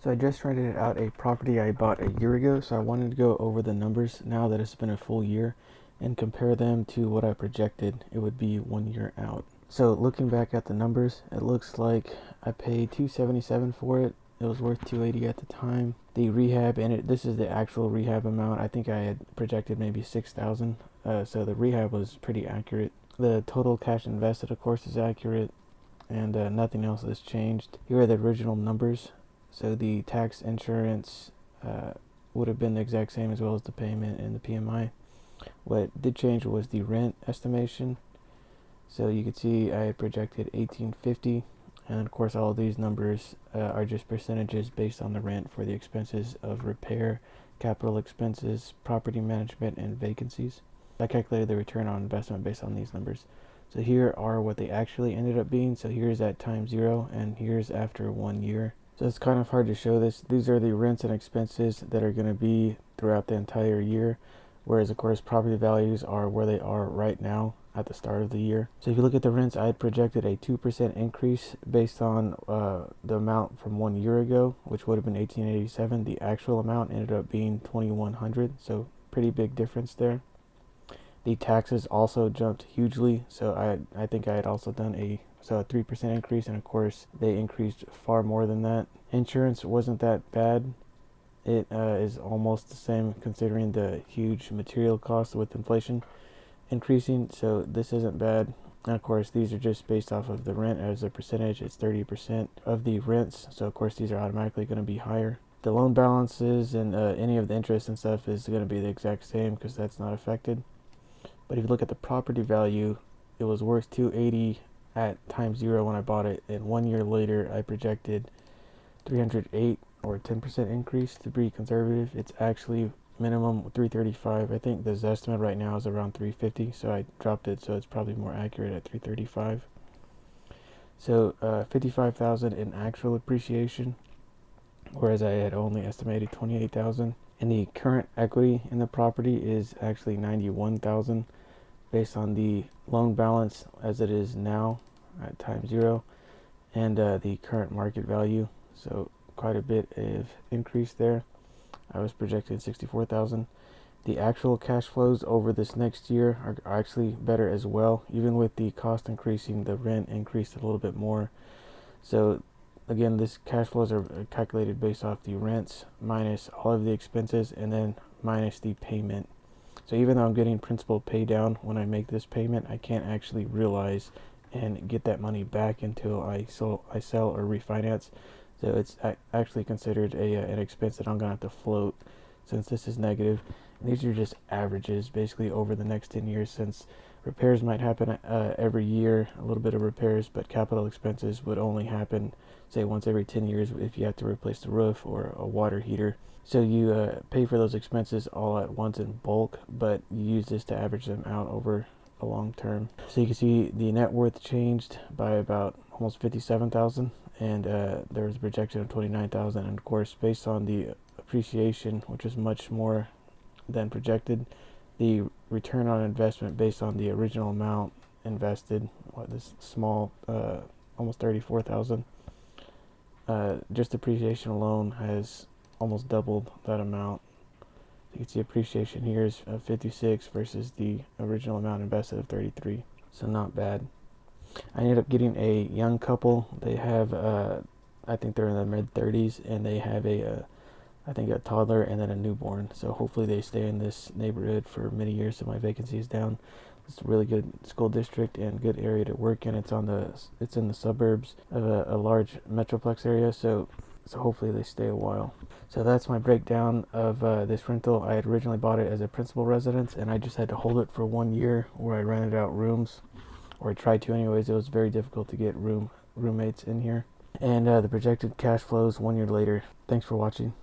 So I just rented out a property I bought a year ago, so I wanted to go over the numbers now that it's been a full year and compare them to what I projected it would be 1 year out. So looking back at the numbers, it looks like I paid $277 for it. It was worth $280 at the time. The rehab, and this is the actual rehab amount. I think I had projected maybe $6,000. So the rehab was pretty accurate. The total cash invested, of course, is accurate, and nothing else has changed. Here are the original numbers. So the tax, insurance would have been the exact same, as well as the payment and the PMI. What did change was the rent estimation. So you can see I projected $1,850, and of course all of these numbers are just percentages based on the rent for the expenses of repair, capital expenses, property management, and vacancies. I calculated the return on investment based on these numbers. So here are what they actually ended up being. So here's at time 0, and here's after 1 year. So it's kind of hard to show this. These are the rents and expenses that are going to be throughout the entire year, whereas of course property values are where they are right now at the start of the year. So if you look at the rents, I had projected a 2% increase based on the amount from 1 year ago, which would have been $1,887. The actual amount ended up being $2,100, so pretty big difference there. The taxes also jumped hugely, so I think I had also done a 3% increase, and of course they increased far more than that. Insurance wasn't that bad. It is almost the same considering the huge material costs with inflation increasing, so this isn't bad. And of course these are just based off of the rent as a percentage. It's 30% of the rents, so of course these are automatically going to be higher. The loan balances and any of the interest and stuff is going to be the exact same because that's not affected. But if you look at the property value, it was worth $280 at time 0 when I bought it, and 1 year later I projected $308, or a 10% increase to be conservative. It's actually minimum $335. I think the estimate right now is around $350, so I dropped it, so it's probably more accurate at $335. So $55,000 in actual appreciation, whereas I had only estimated $28,000. And the current equity in the property is actually $91,000 based on the loan balance as it is now at time 0 and the current market value. So quite a bit of increase there. I was projecting $64,000. The actual cash flows over this next year are actually better as well. Even with the cost increasing, the rent increased a little bit more. So again, this cash flows are calculated based off the rents minus all of the expenses and then minus the payment. So even though I'm getting principal pay down when I make this payment, I can't actually realize and get that money back until I sell or refinance. So it's actually considered an expense that I'm going to have to float since this is negative. And these are just averages basically over the next 10 years, since repairs might happen every year, a little bit of repairs, but capital expenses would only happen say once every 10 years if you have to replace the roof or a water heater. So you pay for those expenses all at once in bulk, but you use this to average them out over a long term. So you can see the net worth changed by about almost $57,000, and there was a projection of $29,000. And of course, based on the appreciation, which is much more than projected, the return on investment based on the original amount invested, this small, almost $34,000. Just appreciation alone has almost doubled that amount. You can see appreciation here is 56 versus the original amount invested of 33. So not bad. I ended up getting a young couple. They have, I think they're in their mid 30s, and they have I think a toddler and then a newborn. So hopefully they stay in this neighborhood for many years so my vacancy is down. It's a really good school district and good area to work in. It's in the suburbs of a large metroplex area, so hopefully they stay a while. So that's my breakdown of this rental. I had originally bought it as a principal residence, and I just had to hold it for 1 year where I rented out rooms, or I tried to anyways. It was very difficult to get roommates in here. And the projected cash flows 1 year later. Thanks for watching.